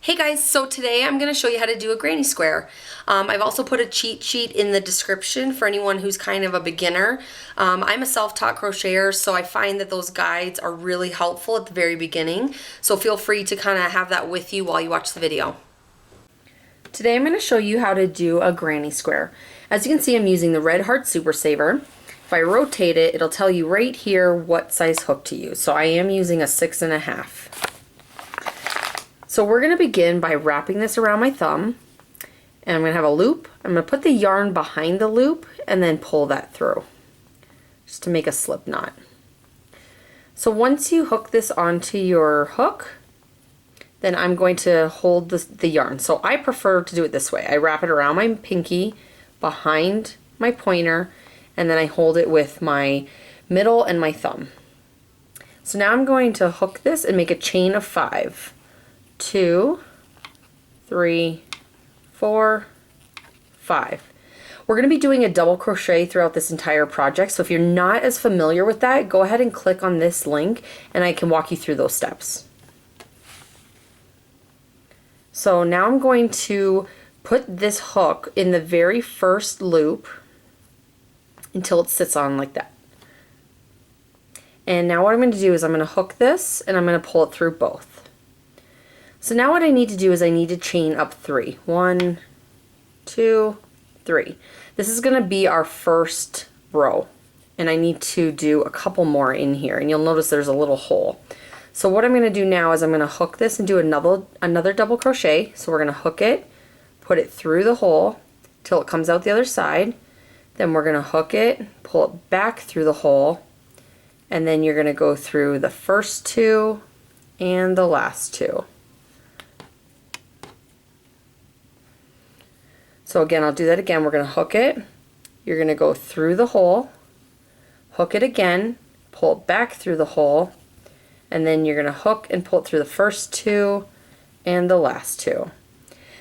Hey guys, so today I'm going to show you how to do a granny square. I've also put a cheat sheet in the description for anyone who's kind of a beginner. I'm a self-taught crocheter, so I find that those guides are really helpful at the very beginning. So feel free to kind of have that with you while you watch the video. Today I'm going to show you how to do a granny square. As you can see, I'm using the Red Heart Super Saver. If I rotate it, it'll tell you right here what size hook to use. So I am using a 6.5. So we're going to begin by wrapping this around my thumb, and I'm going to have a loop. I'm going to put the yarn behind the loop and then pull that through just to make a slip knot. So once you hook this onto your hook, then I'm going to hold the yarn. So I prefer to do it this way. I wrap it around my pinky, behind my pointer, and then I hold it with my middle and my thumb. So now I'm going to hook this and make a chain of 5. 2, 3, 4, 5. We're going to be doing a double crochet throughout this entire project, so if you're not as familiar with that, go ahead and click on this link and I can walk you through those steps. So now I'm going to put this hook in the very first loop until it sits on like that. And now what I'm going to do is I'm going to hook this and I'm going to pull it through both. So now what I need to do is I need to chain up 3. 1, 2, 3. This is going to be our first row, and I need to do a couple more in here, and you'll notice there's a little hole. So what I'm going to do now is I'm going to hook this and do another double crochet. So we're going to hook it, put it through the hole till it comes out the other side. Then we're going to hook it, pull it back through the hole, and then you're going to go through the first 2 and the last 2. So again, I'll do that again. We're going to hook it, you're going to go through the hole, hook it again, pull it back through the hole, and then you're going to hook and pull it through the first 2 and the last 2.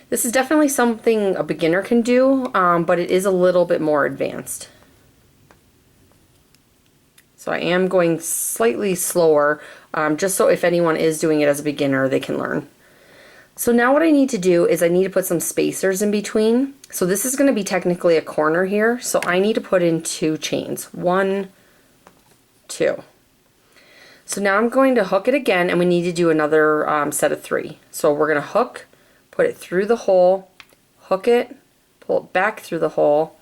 This is definitely something a beginner can do, but it is a little bit more advanced. So I am going slightly slower, just so if anyone is doing it as a beginner, they can learn. So now what I need to do is I need to put some spacers in between. So this is going to be technically a corner here, so I need to put in 2 chains. 1, 2. So now I'm going to hook it again, and we need to do another set of 3. So we're going to hook, put it through the hole, hook it, pull it back through the hole,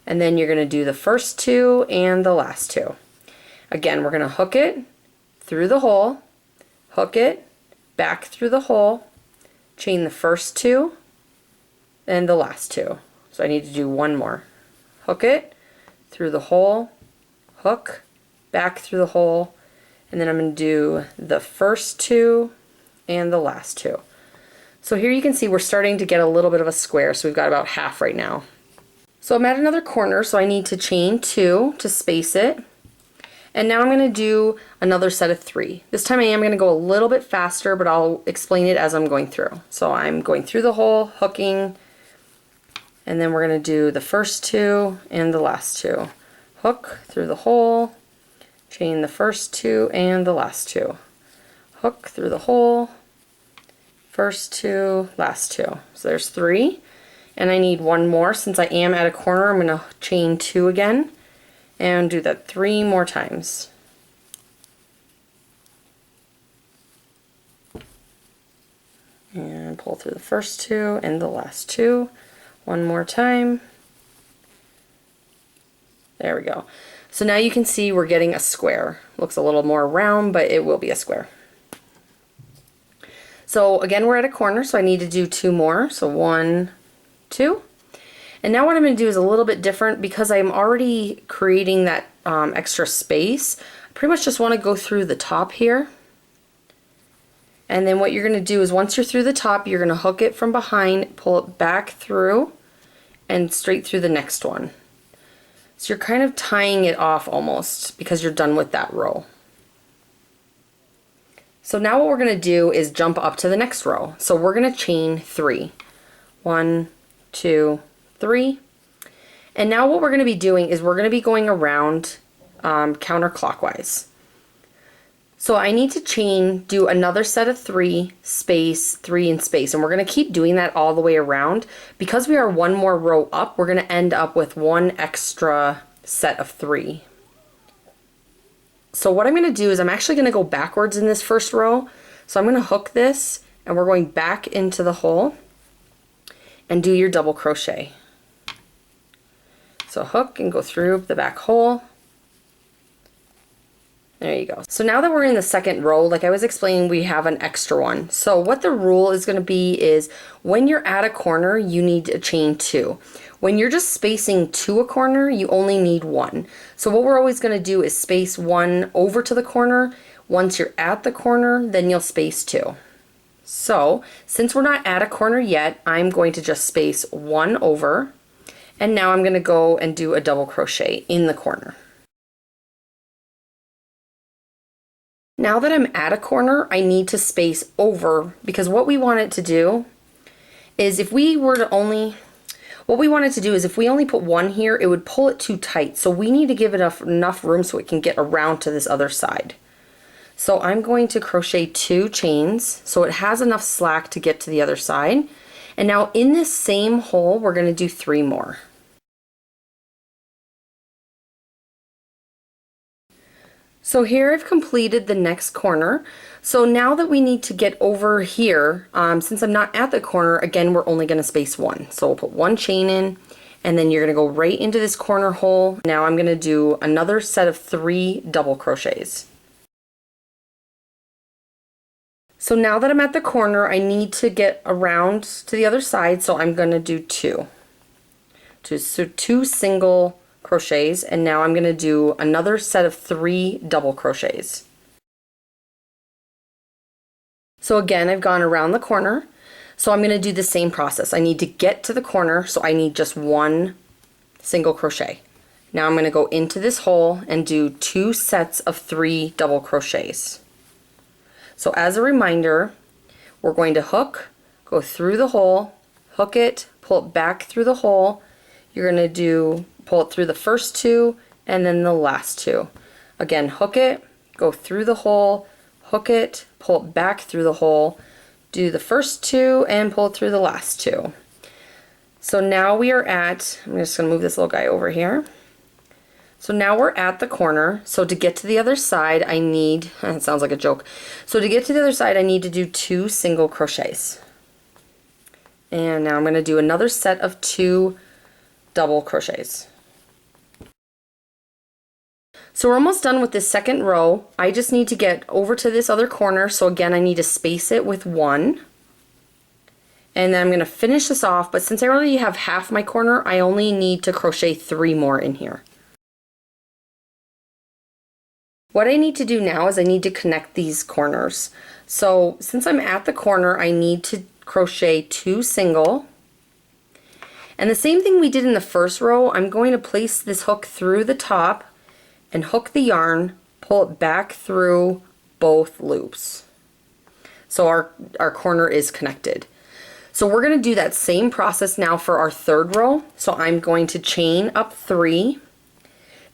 and then you're going to do the first 2 and the last 2. Again, we're going to hook it through the hole, hook it, back through the hole, chain the first 2 and the last 2. So I need to do one more. Hook it through the hole, hook, back through the hole, and then I'm going to do the first 2 and the last 2. So here you can see we're starting to get a little bit of a square, so we've got about half right now. So I'm at another corner, so I need to chain 2 to space it. And now I'm going to do another set of 3. This time I am going to go a little bit faster, but I'll explain it as I'm going through. So I'm going through the hole, hooking, and then we're going to do the first 2 and the last 2. Hook through the hole, chain the first 2 and the last 2. Hook through the hole, first 2, last 2. So there's 3. And I need one more. Since I am at a corner, I'm going to chain 2 again. And do that 3 more times. And pull through the first 2 and the last 2. One more time. There we go. So now you can see we're getting a square. Looks a little more round, but it will be a square. So again, we're at a corner, so I need to do 2 more. So 1, 2. And now what I'm going to do is a little bit different because I'm already creating that extra space. I pretty much just want to go through the top here. And then what you're going to do is once you're through the top, you're going to hook it from behind, pull it back through, and straight through the next one. So you're kind of tying it off almost because you're done with that row. So now what we're going to do is jump up to the next row. So we're going to chain 3. 1, 2, 3. And now what we're going to be doing is we're going to be going around counterclockwise. So I need to do another set of 3, space, 3, and space, and we're going to keep doing that all the way around. Because we are one more row up, we're going to end up with one extra set of 3. So what I'm going to do is I'm actually going to go backwards in this first row. So I'm going to hook this, and we're going back into the hole and do your double crochet. So hook and go through the back hole. There you go. So now that we're in the second row, like I was explaining, we have an extra one. So what the rule is going to be is when you're at a corner, you need to chain 2. When you're just spacing to a corner, you only need 1. So what we're always going to do is space 1 over to the corner. Once you're at the corner, then you'll space 2. So since we're not at a corner yet, I'm going to just space 1 over, and now I'm going to go and do a double crochet in the corner. Now that I'm at a corner, I need to space over, because what we want it to do is if we only put 1 here, it would pull it too tight. So we need to give it enough room so it can get around to this other side. So I'm going to crochet 2 chains so it has enough slack to get to the other side. And now in this same hole, we're going to do 3 more. So here I've completed the next corner. So now that we need to get over here, since I'm not at the corner, again, we're only going to space 1. So we'll put 1 chain in, and then you're going to go right into this corner hole. Now I'm going to do another set of 3 double crochets. So now that I'm at the corner, I need to get around to the other side, so I'm going to do 2. So 2 single crochets, and now I'm going to do another set of 3 double crochets. So again, I've gone around the corner, so I'm going to do the same process. I need to get to the corner, so I need just 1 single crochet. Now I'm going to go into this hole and do 2 sets of 3 double crochets. So as a reminder, we're going to hook, go through the hole, hook it, pull it back through the hole. You're going to pull it through the first 2 and then the last 2. Again, hook it, go through the hole, hook it, pull it back through the hole, do the first 2 and pull it through the last 2. So now we are at, I'm just going to move this little guy over here. So now we're at the corner. So to get to the other side, I need, it sounds like a joke. So to get to the other side, I need to do 2 single crochets. And now I'm going to do another set of 2 double crochets. So we're almost done with this second row. I just need to get over to this other corner. So again, I need to space it with 1. And then I'm going to finish this off, but since I already have half my corner, I only need to crochet 3 more in here. What I need to do now is I need to connect these corners. So since I'm at the corner, I need to crochet 2 single. And the same thing we did in the first row, I'm going to place this hook through the top and hook the yarn, pull it back through both loops. So our corner is connected. So we're going to do that same process now for our third row. So I'm going to chain up 3.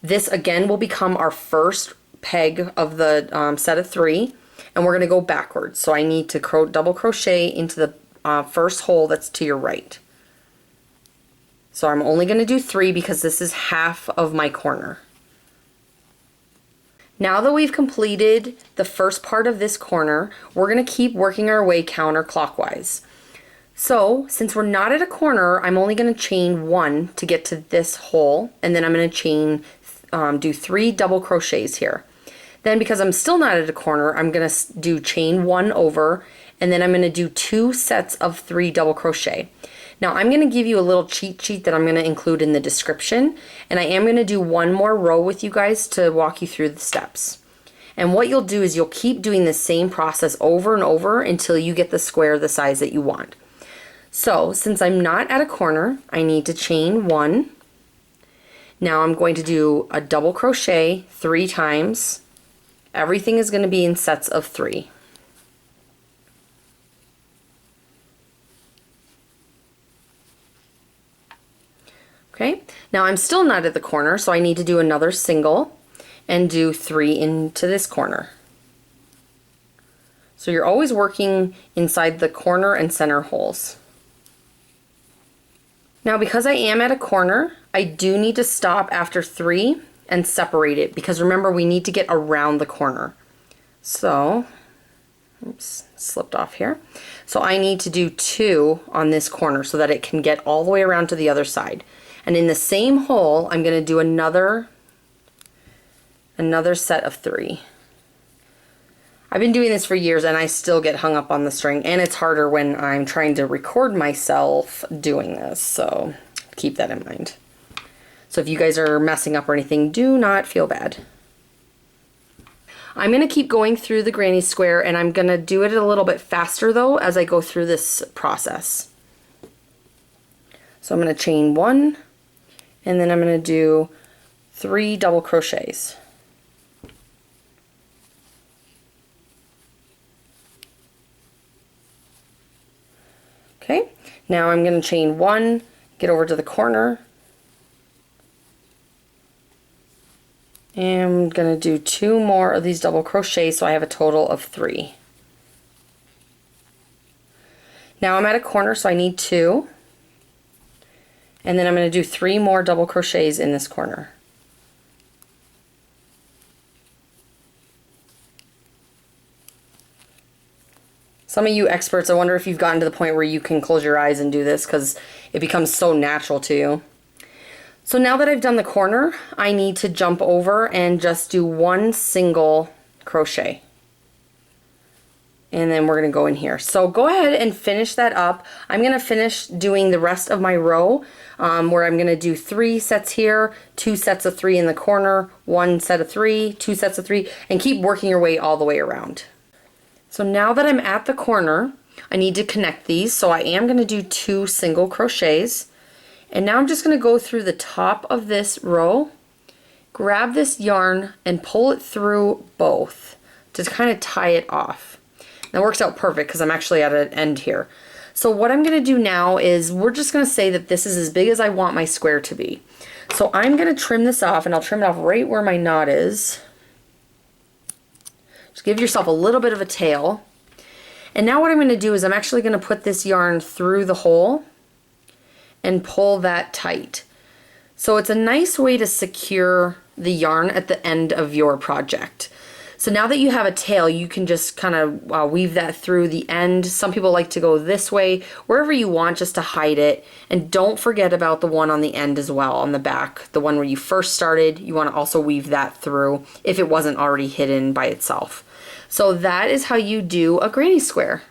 This again will become our first peg of the set of 3, and we're going to go backwards. So I need to double crochet into the first hole that's to your right. So I'm only going to do 3 because this is half of my corner. Now that we've completed the first part of this corner, we're going to keep working our way counterclockwise. So since we're not at a corner, I'm only going to chain 1 to get to this hole, and then I'm going to do 3 double crochets here. Then because I'm still not at a corner, I'm going to do chain 1 over, and then I'm going to do 2 sets of 3 double crochet. Now I'm going to give you a little cheat sheet that I'm going to include in the description, and I am going to do 1 more row with you guys to walk you through the steps. And what you'll do is you'll keep doing the same process over and over until you get the square the size that you want. So since I'm not at a corner, I need to chain 1. Now I'm going to do a double crochet 3 times. Everything is going to be in sets of 3. Okay, now I'm still not at the corner, so I need to do another single and do 3 into this corner. So you're always working inside the corner and center holes. Now because I am at a corner, I do need to stop after 3 and separate it, because remember, we need to get around the corner. So, oops, slipped off here. So I need to do 2 on this corner so that it can get all the way around to the other side. And in the same hole, I'm going to do another set of 3. I've been doing this for years and I still get hung up on the string, and it's harder when I'm trying to record myself doing this, so keep that in mind. So if you guys are messing up or anything, do not feel bad. I'm going to keep going through the granny square, and I'm going to do it a little bit faster though as I go through this process. So I'm going to chain 1, and then I'm going to do 3 double crochets. Okay, now I'm going to chain 1, get over to the corner, and I'm going to do 2 more of these double crochets, so I have a total of 3. Now I'm at a corner, so I need 2, and then I'm going to do 3 more double crochets in this corner. Some of you experts, I wonder if you've gotten to the point where you can close your eyes and do this, because it becomes so natural to you. So now that I've done the corner, I need to jump over and just do 1 single crochet. And then we're going to go in here. So go ahead and finish that up. I'm going to finish doing the rest of my row, where I'm going to do 3 sets here, 2 sets of 3 in the corner, 1 set of 3, 2 sets of 3, and keep working your way all the way around. So now that I'm at the corner, I need to connect these, so I am going to do 2 single crochets. And now I'm just going to go through the top of this row, grab this yarn, and pull it through both to kind of tie it off. That works out perfect because I'm actually at an end here. So what I'm going to do now is we're just going to say that this is as big as I want my square to be. So I'm going to trim this off, and I'll trim it off right where my knot is. Just give yourself a little bit of a tail. And now what I'm going to do is I'm actually going to put this yarn through the hole and pull that tight. So it's a nice way to secure the yarn at the end of your project. So now that you have a tail, you can just kind of weave that through the end. Some people like to go this way, wherever you want, just to hide it. And don't forget about the one on the end as well, on the back. The one where you first started, you want to also weave that through if it wasn't already hidden by itself. So that is how you do a granny square.